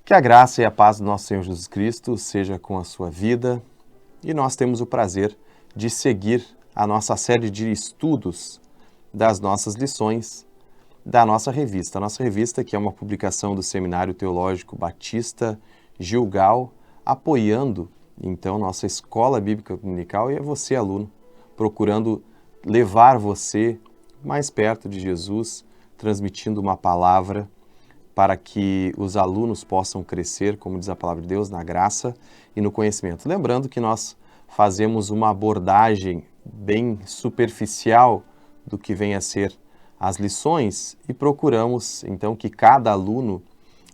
Que a graça e a paz do nosso Senhor Jesus Cristo seja com a sua vida e nós temos o prazer de seguir a nossa série de estudos das nossas lições da nossa revista. A nossa revista, que é uma publicação do Seminário Teológico Batista Gilgal, apoiando, então, nossa Escola Bíblica Dominical, e é você, aluno, procurando levar você mais perto de Jesus, transmitindo uma palavra para que os alunos possam crescer, como diz a palavra de Deus, na graça e no conhecimento. Lembrando que nós fazemos uma abordagem bem superficial do que vem a ser as lições e procuramos, então, que cada aluno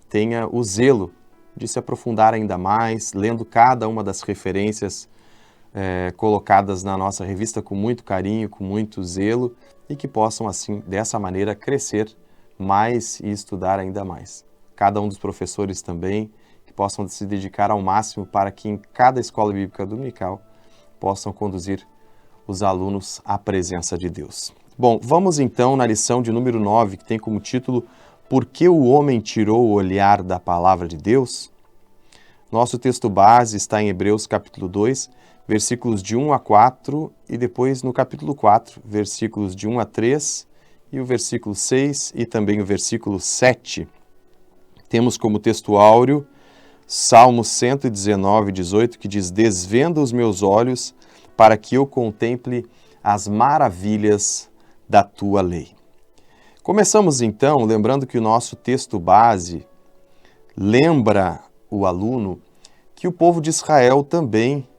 tenha o zelo de se aprofundar ainda mais, lendo cada uma das referências colocadas na nossa revista com muito carinho, com muito zelo, e que possam, assim, dessa maneira, crescer mais e estudar ainda mais. Cada um dos professores também, que possam se dedicar ao máximo para que em cada escola bíblica dominical possam conduzir os alunos à presença de Deus. Bom, vamos então na lição de número 9, que tem como título Por que o homem tirou o olhar da palavra de Deus? Nosso texto base está em Hebreus capítulo 2, versículos de 1 a 4 e depois no capítulo 4, versículos de 1 a 3 e o versículo 6 e também o versículo 7. Temos como texto áureo Salmo 119, 18, que diz: Desvenda os meus olhos para que eu contemple as maravilhas da tua lei. Começamos então, lembrando que o nosso texto base lembra o aluno que o povo de Israel também,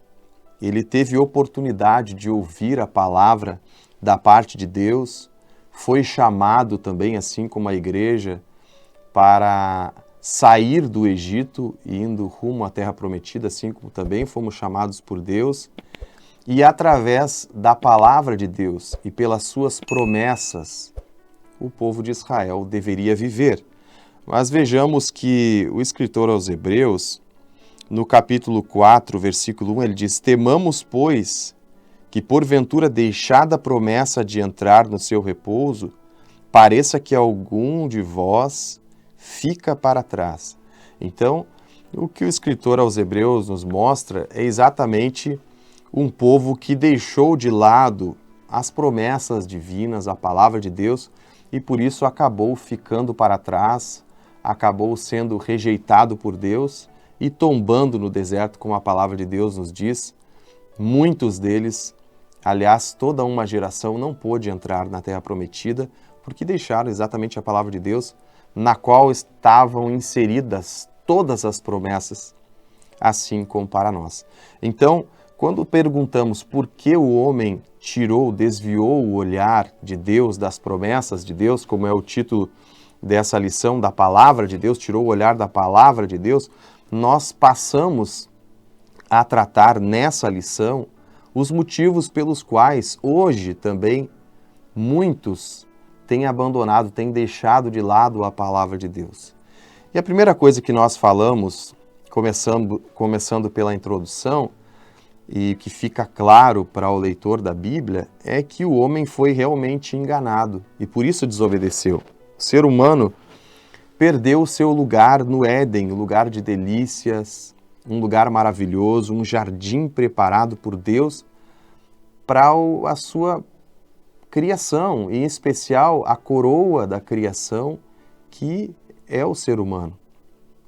ele teve oportunidade de ouvir a palavra da parte de Deus, foi chamado também, assim como a igreja, para sair do Egito e indo rumo à Terra Prometida, assim como também fomos chamados por Deus, e através da palavra de Deus e pelas suas promessas, o povo de Israel deveria viver. Mas vejamos que o escritor aos Hebreus, no capítulo 4, versículo 1, ele diz: Temamos, pois, que porventura deixada a promessa de entrar no seu repouso, pareça que algum de vós fica para trás. Então, o que o escritor aos Hebreus nos mostra é exatamente um povo que deixou de lado as promessas divinas, a palavra de Deus, e por isso acabou ficando para trás, acabou sendo rejeitado por Deus e tombando no deserto, como a palavra de Deus nos diz. Muitos deles, aliás, toda uma geração não pôde entrar na Terra Prometida porque deixaram exatamente a palavra de Deus, na qual estavam inseridas todas as promessas, assim como para nós. Então, quando perguntamos por que o homem desviou o olhar de Deus, das promessas de Deus, como é o título dessa lição, da palavra de Deus, tirou o olhar da palavra de Deus, nós passamos a tratar nessa lição os motivos pelos quais hoje também muitos têm abandonado, têm deixado de lado a palavra de Deus. E a primeira coisa que nós falamos, começando pela introdução, e que fica claro para o leitor da Bíblia, é que o homem foi realmente enganado e por isso desobedeceu. O ser humano perdeu o seu lugar no Éden, um lugar de delícias, um lugar maravilhoso, um jardim preparado por Deus para a sua criação, em especial a coroa da criação, que é o ser humano.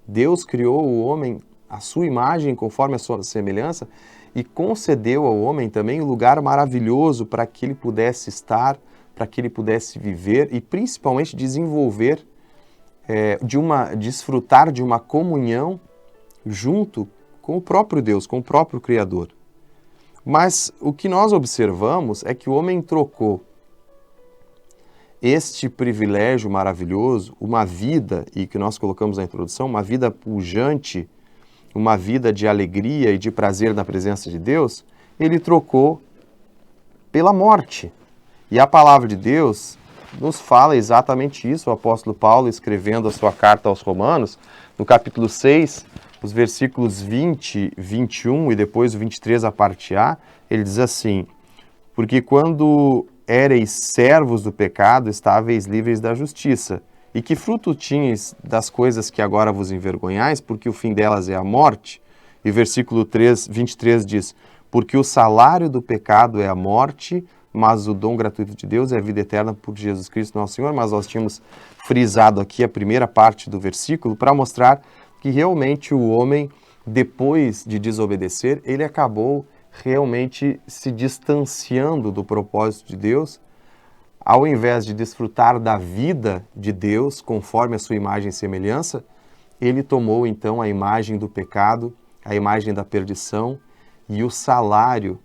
Deus criou o homem à sua imagem, conforme a sua semelhança, e concedeu ao homem também um lugar maravilhoso para que ele pudesse estar, para que ele pudesse viver e principalmente desenvolver, desfrutar de uma comunhão junto com o próprio Deus, com o próprio Criador. Mas o que nós observamos é que o homem trocou este privilégio maravilhoso, uma vida, e que nós colocamos na introdução, uma vida pujante, uma vida de alegria e de prazer na presença de Deus, ele trocou pela morte. E a palavra de Deus nos fala exatamente isso. O apóstolo Paulo, escrevendo a sua carta aos Romanos, no capítulo 6, os versículos 20, 21 e depois o 23, a parte A, ele diz assim: Porque quando éreis servos do pecado, estáveis livres da justiça. E que fruto tinhas das coisas que agora vos envergonhais, porque o fim delas é a morte? E versículo 23 diz, porque o salário do pecado é a morte, mas o dom gratuito de Deus é a vida eterna por Jesus Cristo nosso Senhor. Mas nós tínhamos frisado aqui a primeira parte do versículo para mostrar que realmente o homem, depois de desobedecer, ele acabou realmente se distanciando do propósito de Deus. Ao invés de desfrutar da vida de Deus, conforme a sua imagem e semelhança, ele tomou então a imagem do pecado, a imagem da perdição e o salário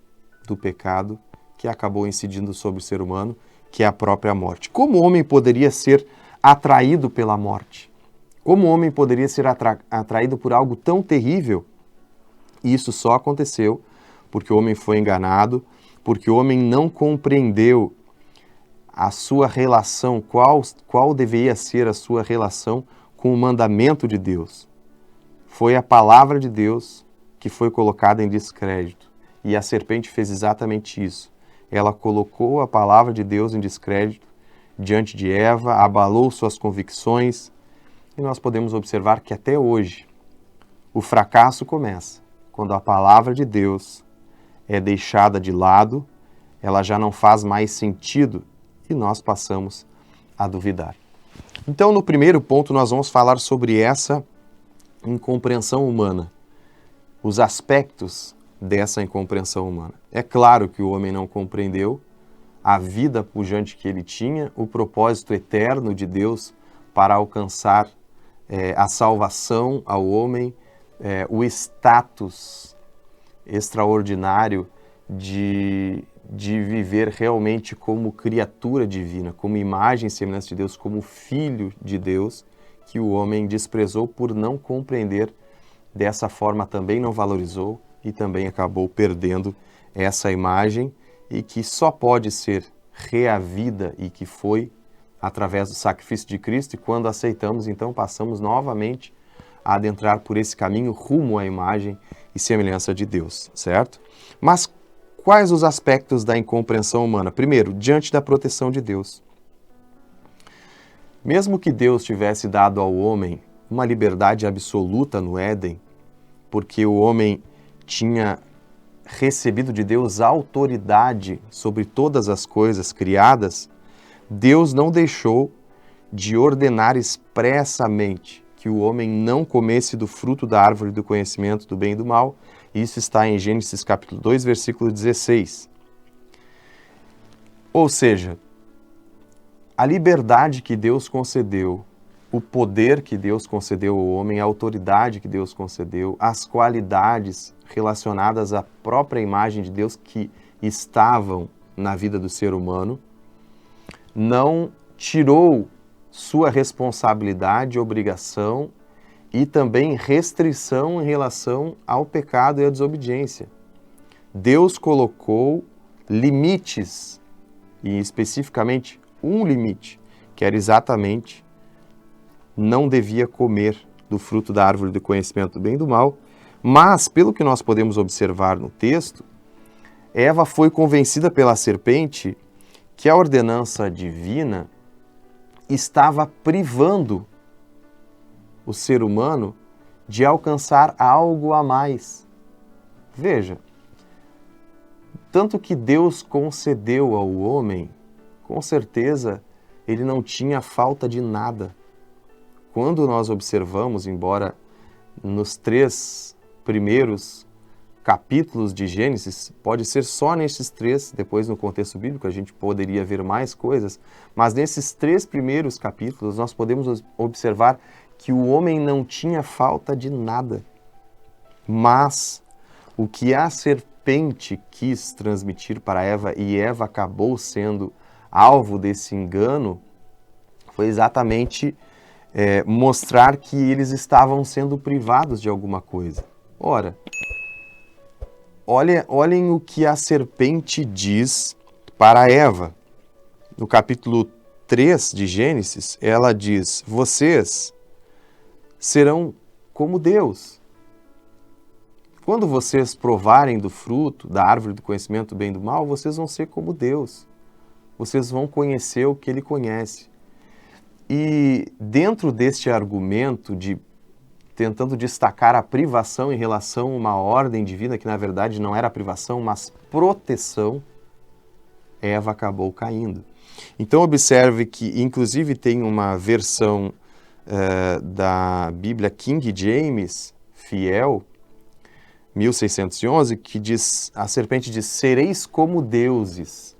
do pecado que acabou incidindo sobre o ser humano, que é a própria morte. Como o homem poderia ser atraído pela morte? Como o homem poderia ser atraído por algo tão terrível? E isso só aconteceu porque o homem foi enganado, porque o homem não compreendeu a sua relação, qual deveria ser a sua relação com o mandamento de Deus. Foi a palavra de Deus que foi colocada em descrédito. E a serpente fez exatamente isso. Ela colocou a palavra de Deus em descrédito diante de Eva, abalou suas convicções, e nós podemos observar que até hoje o fracasso começa quando a palavra de Deus é deixada de lado, ela já não faz mais sentido e nós passamos a duvidar. Então, no primeiro ponto, nós vamos falar sobre essa incompreensão humana, os aspectos dessa incompreensão humana. É claro que o homem não compreendeu a vida pujante que ele tinha, o propósito eterno de Deus para alcançar a salvação ao homem, o status extraordinário de viver realmente como criatura divina, como imagem e semelhança de Deus, como filho de Deus, que o homem desprezou por não compreender, dessa forma também não valorizou e também acabou perdendo essa imagem e que só pode ser reavida e que foi através do sacrifício de Cristo, e quando aceitamos, então passamos novamente a adentrar por esse caminho rumo à imagem e semelhança de Deus, certo? Mas quais os aspectos da incompreensão humana? Primeiro, diante da proteção de Deus. Mesmo que Deus tivesse dado ao homem uma liberdade absoluta no Éden, porque o homem tinha recebido de Deus autoridade sobre todas as coisas criadas, Deus não deixou de ordenar expressamente que o homem não comesse do fruto da árvore do conhecimento do bem e do mal. Isso está em Gênesis capítulo 2, versículo 16. Ou seja, a liberdade que Deus concedeu, o poder que Deus concedeu ao homem, a autoridade que Deus concedeu, as qualidades relacionadas à própria imagem de Deus que estavam na vida do ser humano, não tirou sua responsabilidade, obrigação e também restrição em relação ao pecado e à desobediência. Deus colocou limites, e especificamente um limite, que era exatamente não devia comer do fruto da árvore do conhecimento do bem e do mal, mas, pelo que nós podemos observar no texto, Eva foi convencida pela serpente que a ordenança divina estava privando o ser humano de alcançar algo a mais. Veja, tanto que Deus concedeu ao homem, com certeza ele não tinha falta de nada. Quando nós observamos, embora nos 3 primeiros capítulos de Gênesis, pode ser só nesses 3, depois no contexto bíblico a gente poderia ver mais coisas, mas nesses 3 primeiros capítulos nós podemos observar que o homem não tinha falta de nada. Mas o que a serpente quis transmitir para Eva, e Eva acabou sendo alvo desse engano, foi exatamente mostrar que eles estavam sendo privados de alguma coisa. Ora, olhem o que a serpente diz para Eva. No capítulo 3 de Gênesis, ela diz: vocês serão como Deus. Quando vocês provarem do fruto da árvore do conhecimento do bem e do mal, vocês vão ser como Deus. Vocês vão conhecer o que Ele conhece. E dentro deste argumento de tentando destacar a privação em relação a uma ordem divina, que na verdade não era privação, mas proteção, Eva acabou caindo. Então observe que inclusive tem uma versão da Bíblia King James, fiel, 1611, que diz, a serpente diz, sereis como deuses.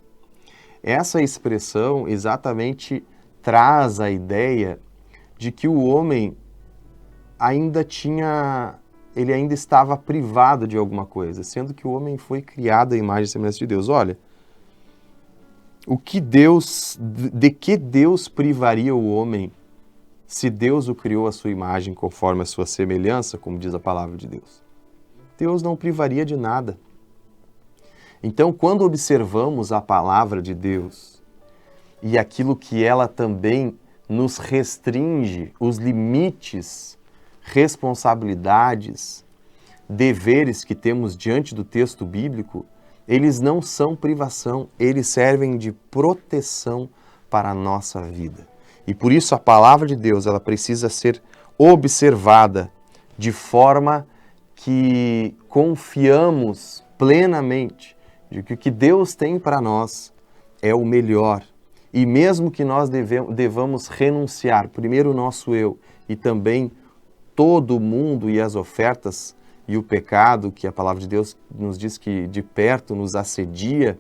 Essa expressão exatamente traz a ideia de que o homem ele ainda estava privado de alguma coisa, sendo que o homem foi criado à imagem e semelhança de Deus. Olha, de que Deus privaria o homem se Deus o criou à sua imagem conforme a sua semelhança, como diz a palavra de Deus? Deus não privaria de nada. Então, quando observamos a palavra de Deus e aquilo que ela também nos restringe, os limites, responsabilidades, deveres que temos diante do texto bíblico, eles não são privação, eles servem de proteção para a nossa vida. E por isso a palavra de Deus, ela precisa ser observada de forma que confiamos plenamente de que o que Deus tem para nós é o melhor. E mesmo que nós devamos renunciar, primeiro o nosso eu e também todo o mundo e as ofertas e o pecado, que a palavra de Deus nos diz que de perto nos assedia,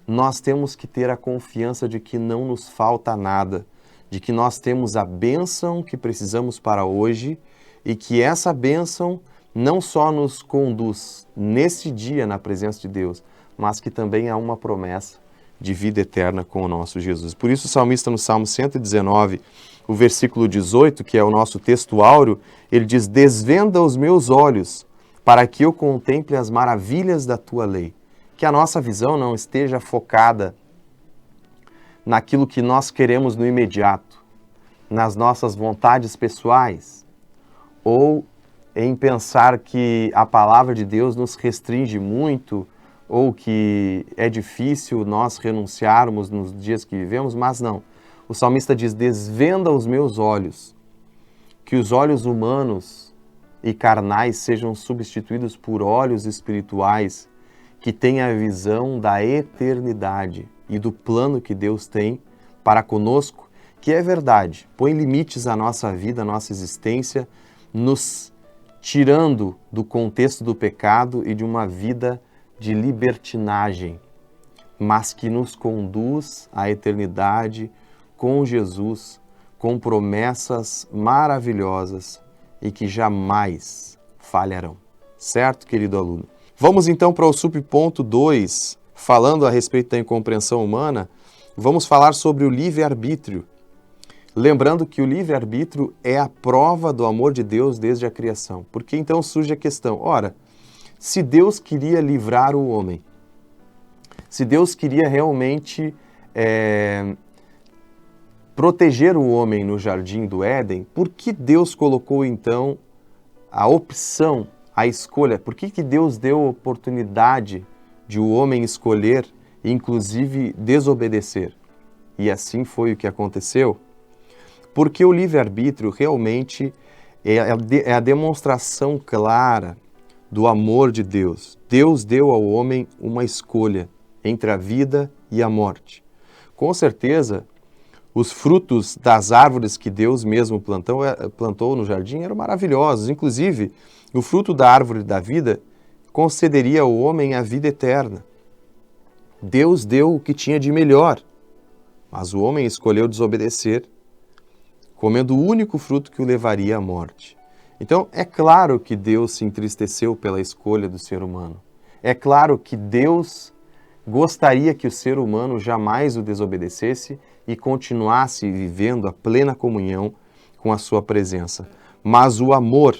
nós temos que ter a confiança de que não nos falta nada, de que nós temos a bênção que precisamos para hoje e que essa bênção não só nos conduz nesse dia na presença de Deus, mas que também há uma promessa de vida eterna com o nosso Jesus. Por isso o salmista no Salmo 119, o versículo 18, que é o nosso texto áureo, ele diz, desvenda os meus olhos para que eu contemple as maravilhas da tua lei. Que a nossa visão não esteja focada naquilo que nós queremos no imediato, nas nossas vontades pessoais, ou em pensar que a palavra de Deus nos restringe muito, ou que é difícil nós renunciarmos nos dias que vivemos, mas não. O salmista diz, desvenda os meus olhos, que os olhos humanos e carnais sejam substituídos por olhos espirituais, que tenham a visão da eternidade e do plano que Deus tem para conosco, que é verdade, põe limites à nossa vida, à nossa existência, nos tirando do contexto do pecado e de uma vida de libertinagem, mas que nos conduz à eternidade com Jesus, com promessas maravilhosas e que jamais falharão. Certo, querido aluno? Vamos então para o subponto 2, falando a respeito da incompreensão humana, vamos falar sobre o livre-arbítrio. Lembrando que o livre-arbítrio é a prova do amor de Deus desde a criação. Porque então surge a questão, ora, se Deus queria livrar o homem, se Deus queria realmente proteger o homem no jardim do Éden, por que Deus colocou então a opção, a escolha? Por que Deus deu a oportunidade de o homem escolher e inclusive desobedecer? E assim foi o que aconteceu? Porque o livre-arbítrio realmente é a demonstração clara do amor de Deus. Deus deu ao homem uma escolha entre a vida e a morte. Com certeza, os frutos das árvores que Deus mesmo plantou no jardim eram maravilhosos. Inclusive, o fruto da árvore da vida concederia ao homem a vida eterna. Deus deu o que tinha de melhor, mas o homem escolheu desobedecer, comendo o único fruto que o levaria à morte. Então, é claro que Deus se entristeceu pela escolha do ser humano. É claro que Deus gostaria que o ser humano jamais o desobedecesse e continuasse vivendo a plena comunhão com a sua presença. Mas o amor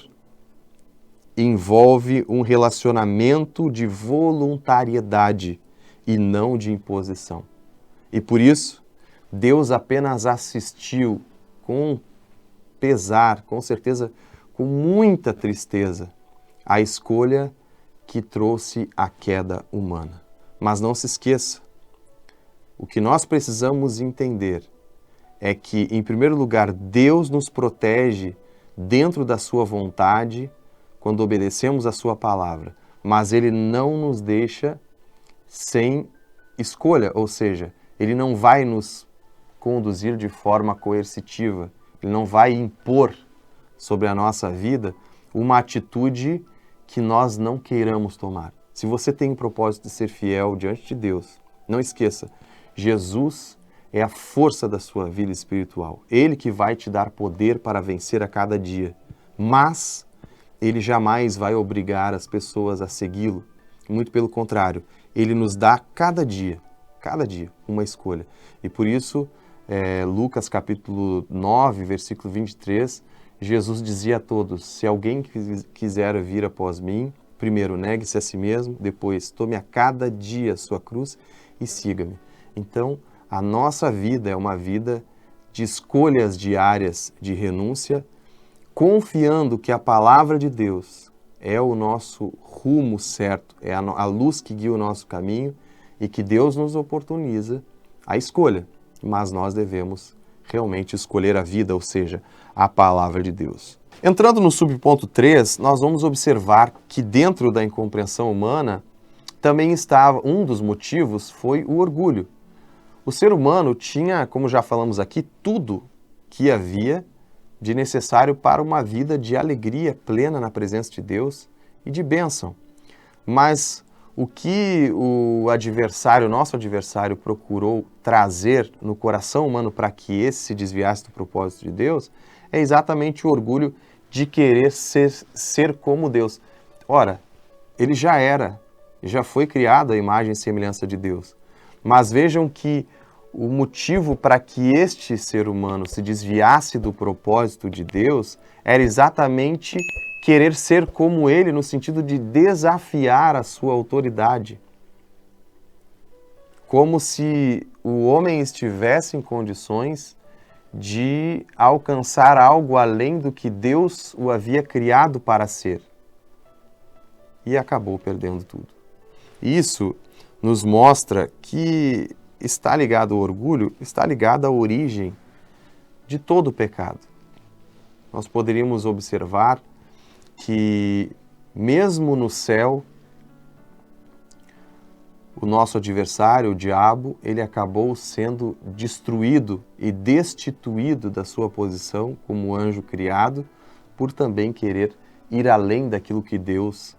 envolve um relacionamento de voluntariedade e não de imposição. E por isso, Deus apenas assistiu com pesar, com certeza, com muita tristeza, a escolha que trouxe a queda humana. Mas não se esqueça, o que nós precisamos entender é que, em primeiro lugar, Deus nos protege dentro da sua vontade quando obedecemos a sua palavra, mas Ele não nos deixa sem escolha, ou seja, Ele não vai nos conduzir de forma coercitiva, Ele não vai impor sobre a nossa vida uma atitude que nós não queiramos tomar. Se você tem o propósito de ser fiel diante de Deus, não esqueça, Jesus é a força da sua vida espiritual. Ele que vai te dar poder para vencer a cada dia, mas Ele jamais vai obrigar as pessoas a segui-lo. Muito pelo contrário, Ele nos dá cada dia, uma escolha. E por isso, Lucas capítulo 9, versículo 23, Jesus dizia a todos, se alguém quiser vir após mim, primeiro negue-se a si mesmo, depois tome a cada dia a sua cruz e siga-me. Então, a nossa vida é uma vida de escolhas diárias de renúncia, confiando que a palavra de Deus é o nosso rumo certo, é a luz que guia o nosso caminho e que Deus nos oportuniza a escolha, mas nós devemos realmente escolher a vida, ou seja, a palavra de Deus. Entrando no subponto 3, nós vamos observar que dentro da incompreensão humana também estava, um dos motivos foi o orgulho. O ser humano tinha, como já falamos aqui, tudo que havia de necessário para uma vida de alegria plena na presença de Deus e de bênção. Mas o que o adversário, nosso adversário, procurou trazer no coração humano para que esse se desviasse do propósito de Deus é exatamente o orgulho de querer ser como Deus. Ora, ele já foi criado à imagem e semelhança de Deus. Mas vejam que o motivo para que este ser humano se desviasse do propósito de Deus era exatamente querer ser como ele, no sentido de desafiar a sua autoridade. Como se o homem estivesse em condições de alcançar algo além do que Deus o havia criado para ser. E acabou perdendo tudo. Isso nos mostra que está ligado ao orgulho, está ligado à origem de todo o pecado. Nós poderíamos observar que, mesmo no céu, o nosso adversário, o diabo, ele acabou sendo destruído e destituído da sua posição como anjo criado, por também querer ir além daquilo que Deus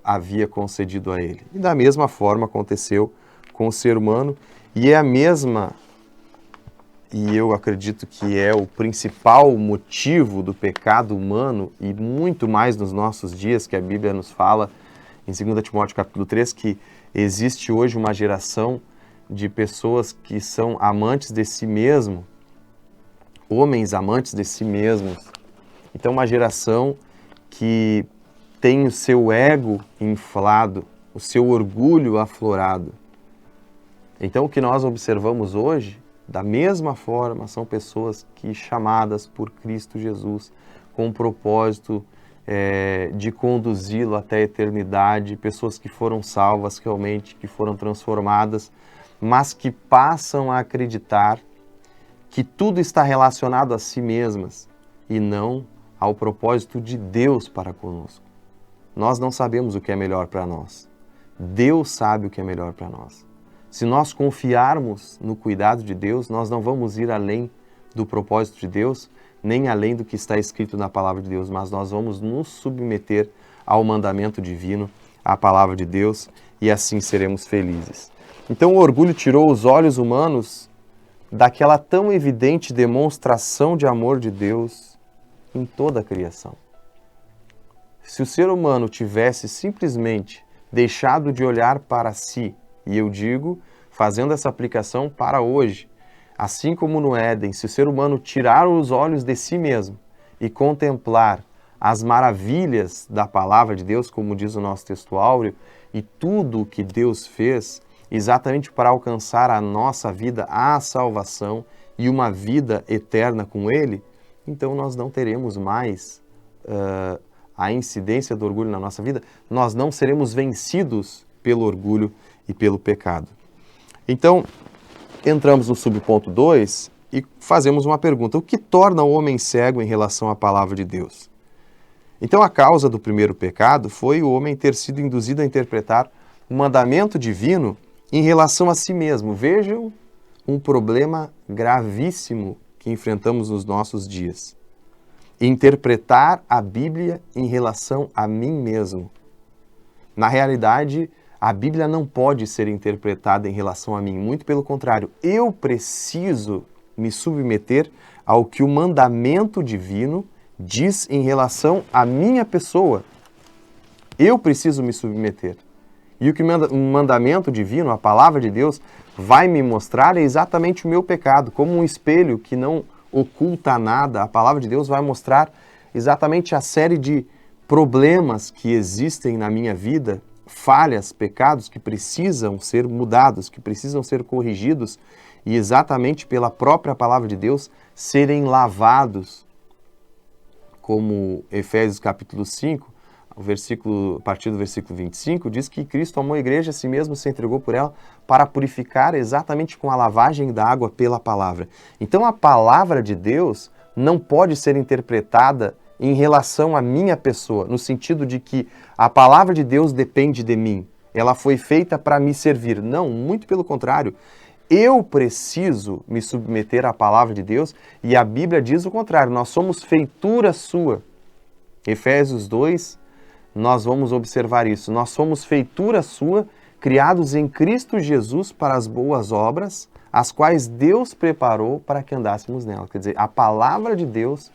havia concedido a ele. E da mesma forma aconteceu com o ser humano, e é a mesma, e eu acredito que é o principal motivo do pecado humano, e muito mais nos nossos dias, que a Bíblia nos fala em 2 Timóteo capítulo 3, que existe hoje uma geração de pessoas que são amantes de si mesmo, homens amantes de si mesmos. Então, uma geração que tem o seu ego inflado, o seu orgulho aflorado. Então, o que nós observamos hoje, da mesma forma, são pessoas que, chamadas por Cristo Jesus, com o propósito de conduzi-lo até a eternidade, pessoas que foram salvas realmente, que foram transformadas, mas que passam a acreditar que tudo está relacionado a si mesmas e não ao propósito de Deus para conosco. Nós não sabemos o que é melhor para nós. Deus sabe o que é melhor para nós. Se nós confiarmos no cuidado de Deus, nós não vamos ir além do propósito de Deus, nem além do que está escrito na palavra de Deus, mas nós vamos nos submeter ao mandamento divino, à palavra de Deus, e assim seremos felizes. Então o orgulho tirou os olhos humanos daquela tão evidente demonstração de amor de Deus em toda a criação. Se o ser humano tivesse simplesmente deixado de olhar para si, e eu digo, fazendo essa aplicação para hoje, assim como no Éden, se o ser humano tirar os olhos de si mesmo e contemplar as maravilhas da palavra de Deus, como diz o nosso texto áureo, e tudo o que Deus fez, exatamente para alcançar a nossa vida, a salvação e uma vida eterna com Ele, então nós não teremos mais a incidência do orgulho na nossa vida, nós não seremos vencidos pelo orgulho e pelo pecado. Então, entramos no subponto 2, e fazemos uma pergunta: o que torna o homem cego em relação à palavra de Deus? Então, a causa do primeiro pecado foi o homem ter sido induzido a interpretar o mandamento divino em relação a si mesmo. Vejam um problema gravíssimo que enfrentamos nos nossos dias. Interpretar a Bíblia em relação a mim mesmo. Na realidade, a Bíblia não pode ser interpretada em relação a mim. Muito pelo contrário, eu preciso me submeter ao que o mandamento divino diz em relação à minha pessoa. Eu preciso me submeter. E o que o mandamento divino, a palavra de Deus, vai me mostrar é exatamente o meu pecado. Como um espelho que não oculta nada, a palavra de Deus vai mostrar exatamente a série de problemas que existem na minha vida, falhas, pecados que precisam ser mudados, que precisam ser corrigidos e exatamente pela própria palavra de Deus serem lavados. Como Efésios capítulo 5, a partir do versículo 25, diz que Cristo amou a igreja, a si mesmo se entregou por ela para purificar exatamente com a lavagem da água pela palavra. Então a palavra de Deus não pode ser interpretada em relação à minha pessoa, no sentido de que a palavra de Deus depende de mim, ela foi feita para me servir. Não, muito pelo contrário. Eu preciso me submeter à palavra de Deus e a Bíblia diz o contrário, nós somos feitura sua. Efésios 2, nós vamos observar isso. Nós somos feitura sua, criados em Cristo Jesus para as boas obras, as quais Deus preparou para que andássemos nelas. Quer dizer, a palavra de Deus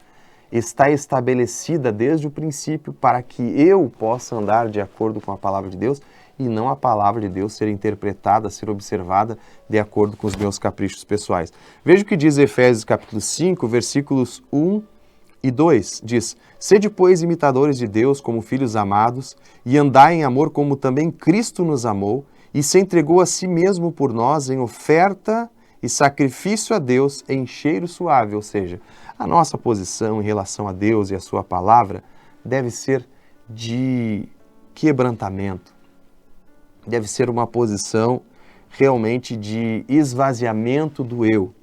está estabelecida desde o princípio para que eu possa andar de acordo com a palavra de Deus e não a palavra de Deus ser interpretada, ser observada de acordo com os meus caprichos pessoais. Veja o que diz Efésios capítulo 5, versículos 1 e 2. Diz: sede, pois, imitadores de Deus como filhos amados, e andai em amor como também Cristo nos amou, e se entregou a si mesmo por nós em oferta e sacrifício a Deus em cheiro suave. Ou seja, a nossa posição em relação a Deus e a sua palavra deve ser de quebrantamento. Deve ser uma posição realmente de esvaziamento do eu.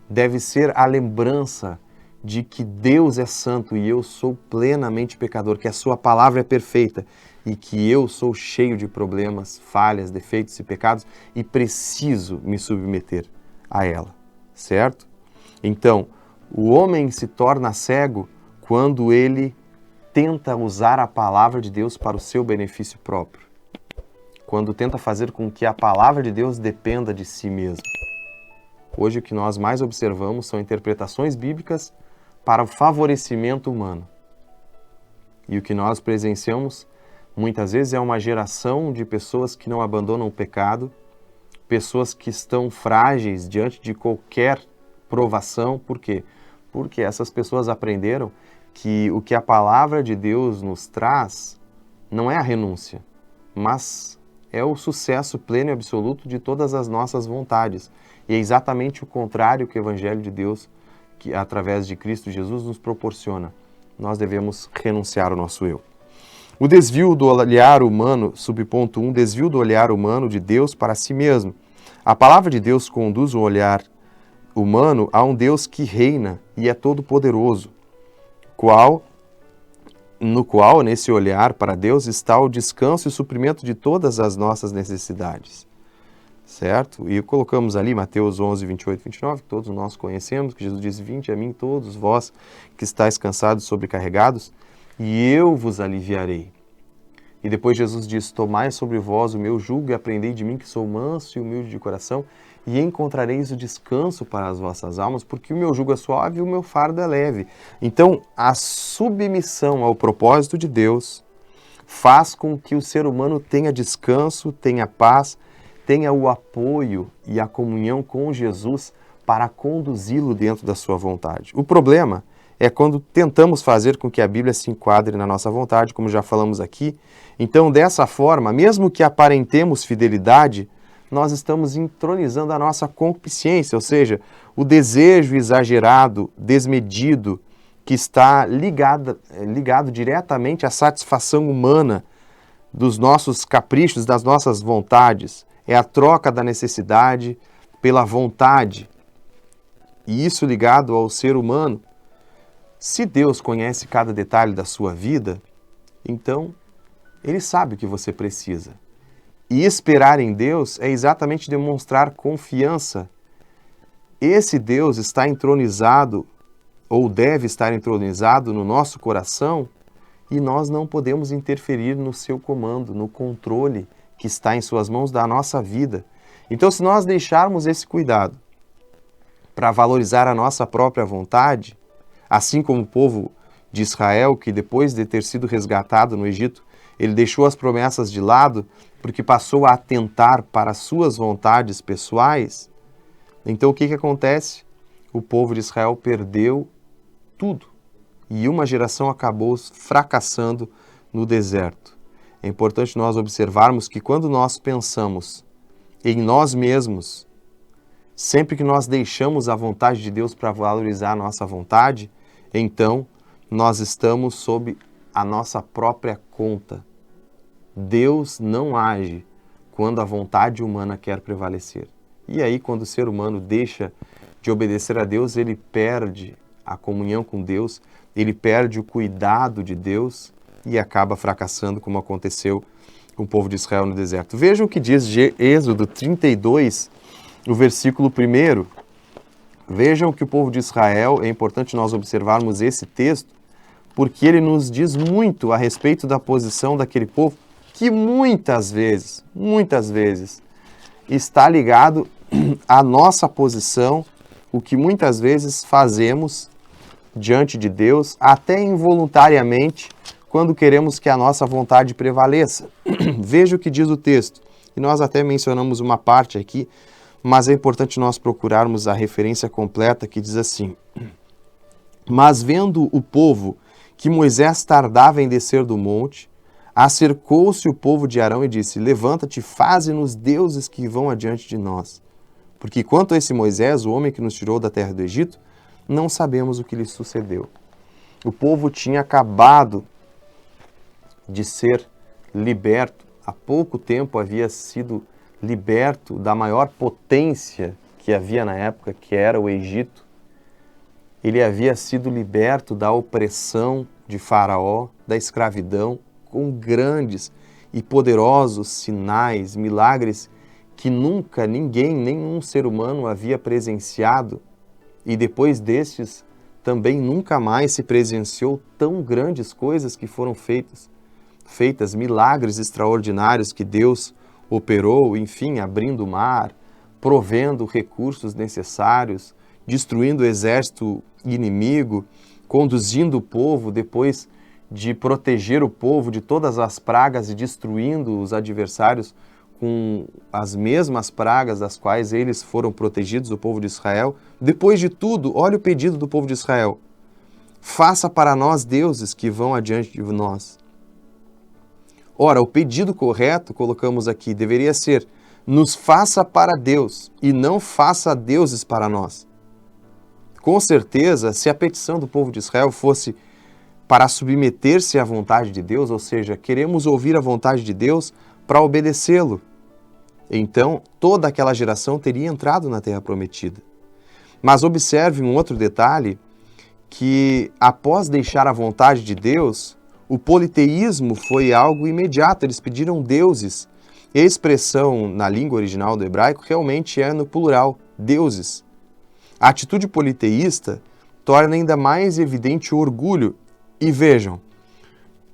Deve ser a lembrança de que Deus é santo e eu sou plenamente pecador, que a sua palavra é perfeita e que eu sou cheio de problemas, falhas, defeitos e pecados e preciso me submeter a ela, certo? Então, o homem se torna cego quando ele tenta usar a palavra de Deus para o seu benefício próprio. Quando tenta fazer com que a palavra de Deus dependa de si mesmo. Hoje o que nós mais observamos são interpretações bíblicas para o favorecimento humano. E o que nós presenciamos muitas vezes é uma geração de pessoas que não abandonam o pecado, pessoas que estão frágeis diante de qualquer provação. Por quê? Porque essas pessoas aprenderam que o que a palavra de Deus nos traz não é a renúncia, mas é o sucesso pleno e absoluto de todas as nossas vontades. E é exatamente o contrário que o Evangelho de Deus, que através de Cristo Jesus, nos proporciona. Nós devemos renunciar ao nosso eu. O desvio do olhar humano, subponto 1, desvio do olhar humano de Deus para si mesmo. A palavra de Deus conduz o olhar humano a um Deus que reina e é todo-poderoso, no qual, nesse olhar para Deus, está o descanso e o suprimento de todas as nossas necessidades. Certo? E colocamos ali Mateus 11, 28 e 29, que todos nós conhecemos, que Jesus diz: vinde a mim todos vós que estáis cansados e sobrecarregados, e eu vos aliviarei. E depois Jesus diz: tomai sobre vós o meu jugo e aprendei de mim, que sou manso e humilde de coração, e encontrareis o descanso para as vossas almas, porque o meu jugo é suave e o meu fardo é leve. Então, a submissão ao propósito de Deus faz com que o ser humano tenha descanso, tenha paz, tenha o apoio e a comunhão com Jesus para conduzi-lo dentro da sua vontade. O problema é quando tentamos fazer com que a Bíblia se enquadre na nossa vontade, como já falamos aqui. Então, dessa forma, mesmo que aparentemos fidelidade, nós estamos entronizando a nossa concupiscência, ou seja, o desejo exagerado, desmedido, que está ligado diretamente à satisfação humana dos nossos caprichos, das nossas vontades. É a troca da necessidade pela vontade. e isso ligado ao ser humano, se Deus conhece cada detalhe da sua vida, então Ele sabe o que você precisa. E esperar em Deus é exatamente demonstrar confiança. Esse Deus está entronizado, ou deve estar entronizado no nosso coração, e nós não podemos interferir no seu comando, no controle que está em suas mãos da nossa vida. Então, se nós deixarmos esse cuidado para valorizar a nossa própria vontade, assim como o povo de Israel, que depois de ter sido resgatado no Egito, ele deixou as promessas de lado porque passou a atentar para as suas vontades pessoais, então o que acontece? O povo de Israel perdeu tudo e uma geração acabou fracassando no deserto. É importante nós observarmos que quando nós pensamos em nós mesmos, sempre que nós deixamos a vontade de Deus para valorizar a nossa vontade, então nós estamos sob a nossa própria conta. Deus não age quando a vontade humana quer prevalecer. E aí, quando o ser humano deixa de obedecer a Deus, ele perde a comunhão com Deus, ele perde o cuidado de Deus e acaba fracassando, como aconteceu com o povo de Israel no deserto. Vejam o que diz Êxodo 32, no versículo 1. Vejam que o povo de Israel, é importante nós observarmos esse texto, porque ele nos diz muito a respeito da posição daquele povo, que muitas vezes, está ligado à nossa posição, o que muitas vezes fazemos diante de Deus, até involuntariamente, quando queremos que a nossa vontade prevaleça. Veja o que diz o texto, e nós até mencionamos uma parte aqui, mas é importante nós procurarmos a referência completa, que diz assim: Mas vendo o povo que Moisés tardava em descer do monte, acercou-se o povo de Arão e disse: Levanta-te, faze-nos deuses que vão adiante de nós. Porque quanto a esse Moisés, o homem que nos tirou da terra do Egito, não sabemos o que lhe sucedeu. O povo tinha acabado de ser liberto, há pouco tempo havia sido liberto da maior potência que havia na época, que era o Egito. Ele havia sido liberto da opressão de Faraó, da escravidão, com grandes e poderosos sinais, milagres que nunca ninguém, nenhum ser humano havia presenciado. E depois destes, também nunca mais se presenciou tão grandes coisas que foram feitas, milagres extraordinários que Deus operou, enfim, abrindo o mar, provendo recursos necessários, destruindo o exército inimigo, conduzindo o povo depois de proteger o povo de todas as pragas e destruindo os adversários com as mesmas pragas das quais eles foram protegidos, o povo de Israel. Depois de tudo, olha o pedido do povo de Israel: faça para nós deuses que vão adiante de nós. Ora, o pedido correto, colocamos aqui, deveria ser: nos faça para Deus e não faça deuses para nós. Com certeza, se a petição do povo de Israel fosse para submeter-se à vontade de Deus, ou seja, queremos ouvir a vontade de Deus para obedecê-lo, então toda aquela geração teria entrado na Terra Prometida. Mas observe um outro detalhe, que após deixar a vontade de Deus, o politeísmo foi algo imediato, eles pediram deuses. E a expressão na língua original do hebraico realmente é no plural, deuses. A atitude politeísta torna ainda mais evidente o orgulho. E vejam,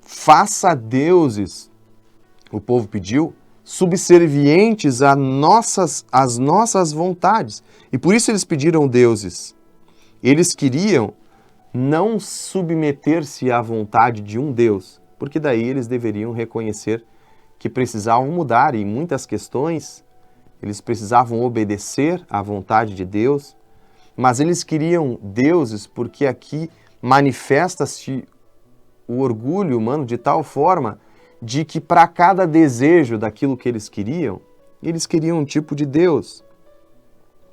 faça deuses, o povo pediu, subservientes às nossas vontades. E por isso eles pediram deuses. Eles queriam não submeter-se à vontade de um Deus, porque daí eles deveriam reconhecer que precisavam mudar, e em muitas questões eles precisavam obedecer à vontade de Deus, mas eles queriam deuses porque aqui manifesta-se o orgulho humano de tal forma de que para cada desejo daquilo que eles queriam um tipo de Deus.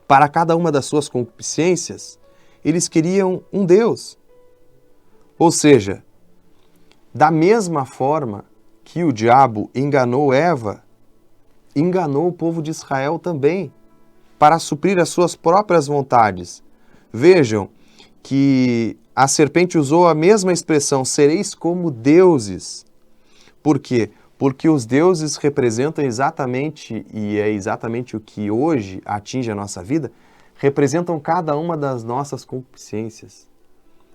Para cada uma das suas concupiscências, eles queriam um Deus. Ou seja, da mesma forma que o diabo enganou Eva, enganou o povo de Israel também, para suprir as suas próprias vontades. Vejam que a serpente usou a mesma expressão, sereis como deuses. Por quê? Porque os deuses representam exatamente, e é exatamente o que hoje atinge a nossa vida, representam cada uma das nossas concupiscências.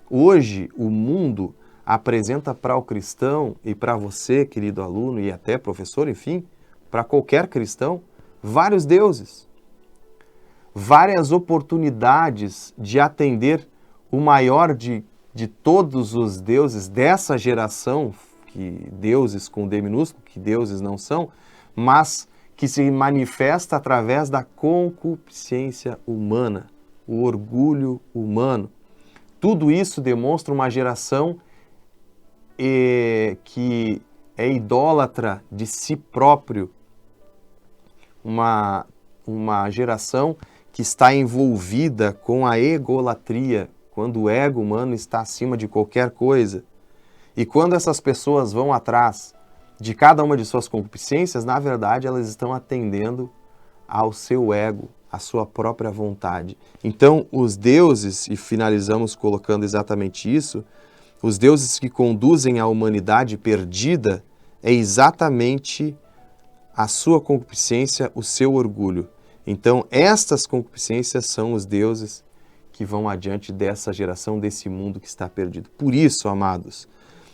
Hoje, o mundo apresenta para o cristão e para você, querido aluno, e até professor, enfim, para qualquer cristão, vários deuses, várias oportunidades de atender o maior de todos os deuses dessa geração, que deuses com D minúsculo, que deuses não são, mas que se manifesta através da concupiscência humana, o orgulho humano. Tudo isso demonstra uma geração que é idólatra de si próprio, uma geração que está envolvida com a egolatria, quando o ego humano está acima de qualquer coisa. E quando essas pessoas vão atrás de cada uma de suas concupiscências, na verdade elas estão atendendo ao seu ego, à sua própria vontade. Então, os deuses, e finalizamos colocando exatamente isso, os deuses que conduzem a humanidade perdida é exatamente a sua concupiscência, o seu orgulho. Então, estas concupiscências são os deuses que vão adiante dessa geração, desse mundo que está perdido. Por isso, amados,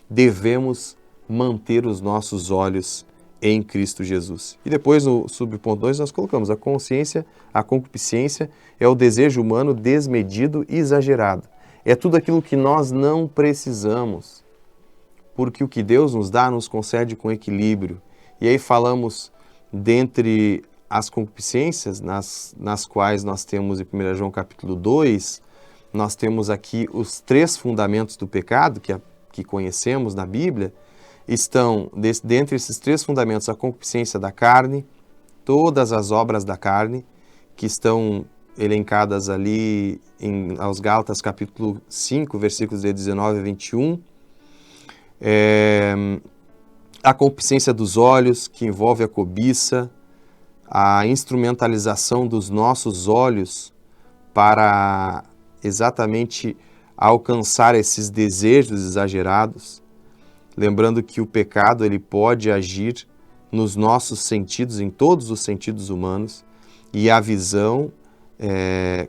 devemos manter os nossos olhos em Cristo Jesus. E depois, no subponto 2, nós colocamos a consciência, a concupiscência é o desejo humano desmedido e exagerado. É tudo aquilo que nós não precisamos, porque o que Deus nos dá nos concede com equilíbrio. E aí falamos dentre as concupiscências, nas quais nós temos em 1 João capítulo 2, nós temos aqui os 3 fundamentos do pecado que conhecemos na Bíblia. Estão, dentre esses 3 fundamentos, a concupiscência da carne, todas as obras da carne, que estão elencadas ali aos Gálatas capítulo 5, versículos de 19 a 21. A concupiscência dos olhos, que envolve a cobiça, a instrumentalização dos nossos olhos para exatamente alcançar esses desejos exagerados. Lembrando que o pecado ele pode agir nos nossos sentidos, em todos os sentidos humanos, e a visão é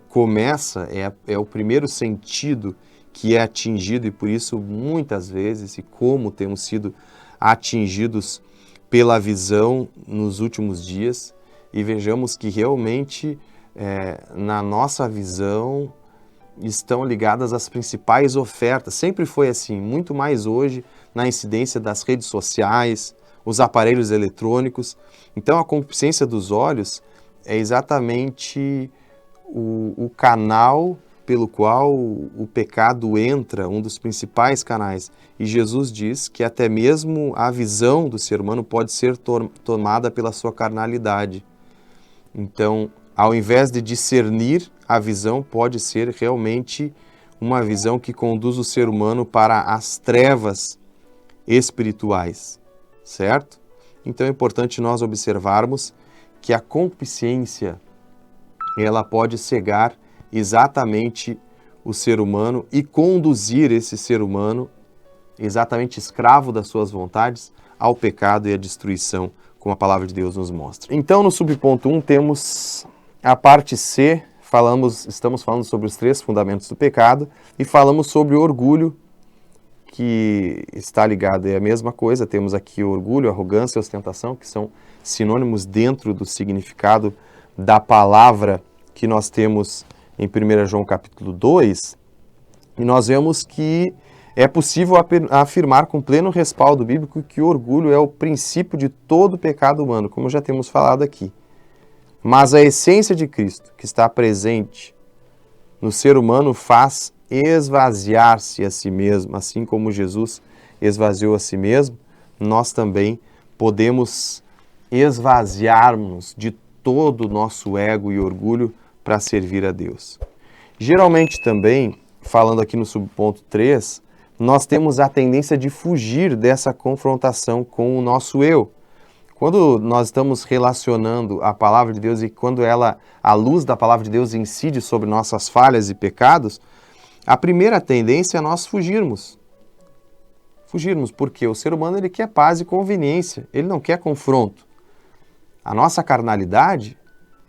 o primeiro sentido que é atingido, e por isso muitas vezes, e como temos sido atingidos pela visão nos últimos dias, e vejamos que realmente na nossa visão estão ligadas as principais ofertas. Sempre foi assim, muito mais hoje na incidência das redes sociais, os aparelhos eletrônicos. Então a concupiscência dos olhos é exatamente o canal pelo qual o pecado entra, um dos principais canais. E Jesus diz que até mesmo a visão do ser humano pode ser tomada pela sua carnalidade. Então, ao invés de discernir, a visão pode ser realmente uma visão que conduz o ser humano para as trevas espirituais, certo? Então é importante nós observarmos que a concupiscência, ela pode cegar exatamente o ser humano e conduzir esse ser humano, exatamente escravo das suas vontades, ao pecado e à destruição, como a palavra de Deus nos mostra. Então, no subponto 1, temos a parte C, estamos falando sobre os 3 fundamentos do pecado e falamos sobre o orgulho, que está ligado, é a mesma coisa. Temos aqui o orgulho, arrogância e ostentação, que são sinônimos dentro do significado da palavra que nós temos em 1 João capítulo 2, e nós vemos que é possível afirmar com pleno respaldo bíblico que o orgulho é o princípio de todo o pecado humano, como já temos falado aqui. Mas a essência de Cristo, que está presente no ser humano, faz esvaziar-se a si mesmo. Assim como Jesus esvaziou a si mesmo, nós também podemos esvaziar-nos de todo o nosso ego e orgulho para servir a Deus. Geralmente também, falando aqui no subponto 3, nós temos a tendência de fugir dessa confrontação com o nosso eu, Quando nós estamos relacionando a palavra de Deus e quando a luz da palavra de Deus incide sobre nossas falhas e pecados, a primeira tendência é nós fugirmos. Fugirmos, porque o ser humano ele quer paz e conveniência, ele não quer confronto. A nossa carnalidade,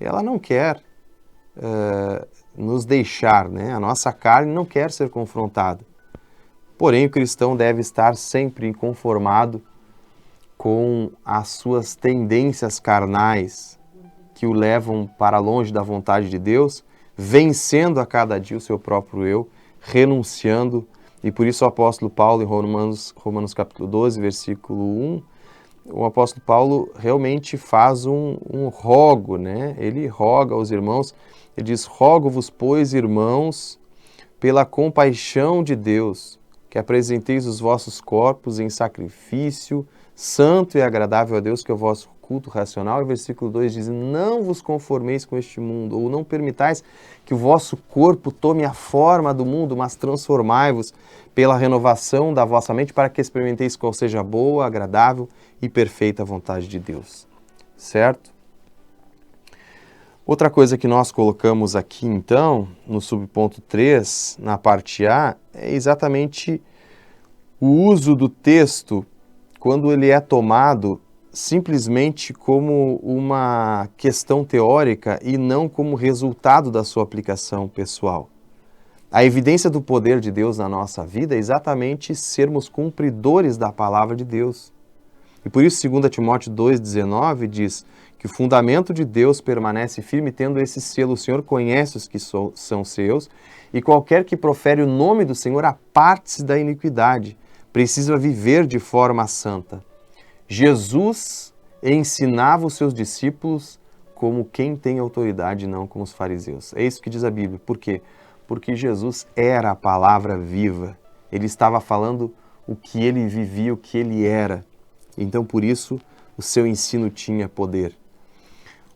ela não quer nos deixar, né? A nossa carne não quer ser confrontada. Porém, o cristão deve estar sempre inconformado com as suas tendências carnais que o levam para longe da vontade de Deus, vencendo a cada dia o seu próprio eu, renunciando. E por isso o apóstolo Paulo, em Romanos capítulo 12, versículo 1, o apóstolo Paulo realmente faz um rogo, né? Ele roga aos irmãos, ele diz: rogo-vos, pois, irmãos, pela compaixão de Deus, que apresenteis os vossos corpos em sacrifício santo e agradável a Deus, que é o vosso culto racional. E versículo 2 diz: não vos conformeis com este mundo, ou não permitais que o vosso corpo tome a forma do mundo, mas transformai-vos pela renovação da vossa mente, para que experimenteis qual seja a boa, agradável e perfeita vontade de Deus. Certo? Outra coisa que nós colocamos aqui, então, no subponto 3, na parte A, é exatamente o uso do texto quando ele é tomado simplesmente como uma questão teórica e não como resultado da sua aplicação pessoal. A evidência do poder de Deus na nossa vida é exatamente sermos cumpridores da palavra de Deus. E por isso 2 Timóteo 2,19 diz que o fundamento de Deus permanece firme, tendo esse selo: o Senhor conhece os que são seus, e qualquer que profere o nome do Senhor aparte-se da iniquidade, precisa viver de forma santa. Jesus ensinava os seus discípulos como quem tem autoridade, não como os fariseus. É isso que diz a Bíblia. Por quê? Porque Jesus era a palavra viva. Ele estava falando o que ele vivia, o que ele era. Então, por isso, o seu ensino tinha poder.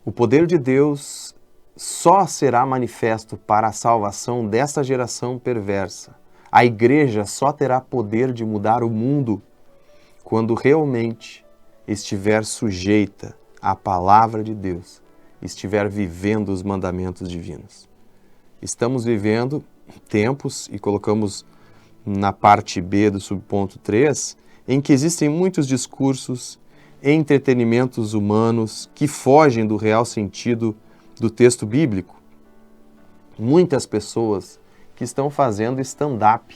O poder de Deus só será manifesto para a salvação desta geração perversa. A igreja só terá poder de mudar o mundo quando realmente estiver sujeita à palavra de Deus, estiver vivendo os mandamentos divinos. Estamos vivendo tempos, e colocamos na parte B do subponto 3, em que existem muitos discursos, entretenimentos humanos que fogem do real sentido do texto bíblico. Muitas pessoas que estão fazendo stand-up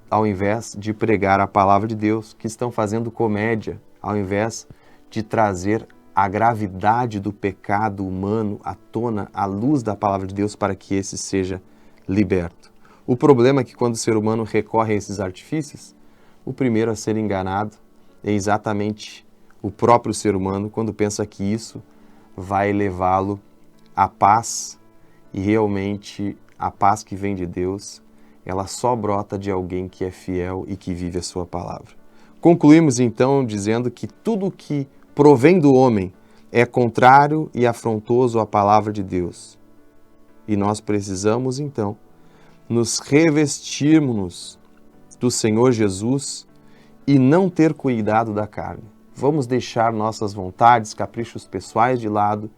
ao invés de pregar a palavra de Deus, que estão fazendo comédia ao invés de trazer a gravidade do pecado humano à tona, à luz da palavra de Deus, para que esse seja liberto. O problema é que quando o ser humano recorre a esses artifícios, o primeiro a ser enganado é exatamente o próprio ser humano, quando pensa que isso vai levá-lo à paz, e realmente a paz que vem de Deus, ela só brota de alguém que é fiel e que vive a sua palavra. Concluímos então dizendo que tudo que provém do homem é contrário e afrontoso à palavra de Deus. E nós precisamos então nos revestirmos do Senhor Jesus e não ter cuidado da carne. Vamos deixar nossas vontades, caprichos pessoais de lado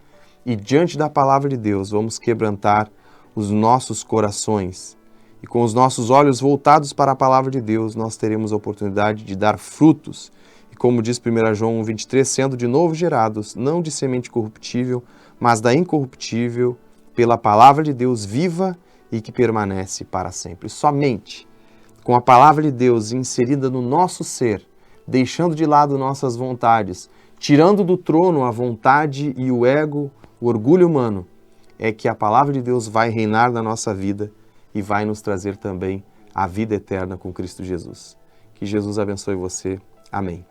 e diante da palavra de Deus vamos quebrantar os nossos corações. E com os nossos olhos voltados para a palavra de Deus, nós teremos a oportunidade de dar frutos. E como diz 1 João 1,23, sendo de novo gerados, não de semente corruptível, mas da incorruptível, pela palavra de Deus viva e que permanece para sempre. Somente com a palavra de Deus inserida no nosso ser, deixando de lado nossas vontades, tirando do trono a vontade e o ego, o orgulho humano, é que a palavra de Deus vai reinar na nossa vida e vai nos trazer também a vida eterna com Cristo Jesus. Que Jesus abençoe você. Amém.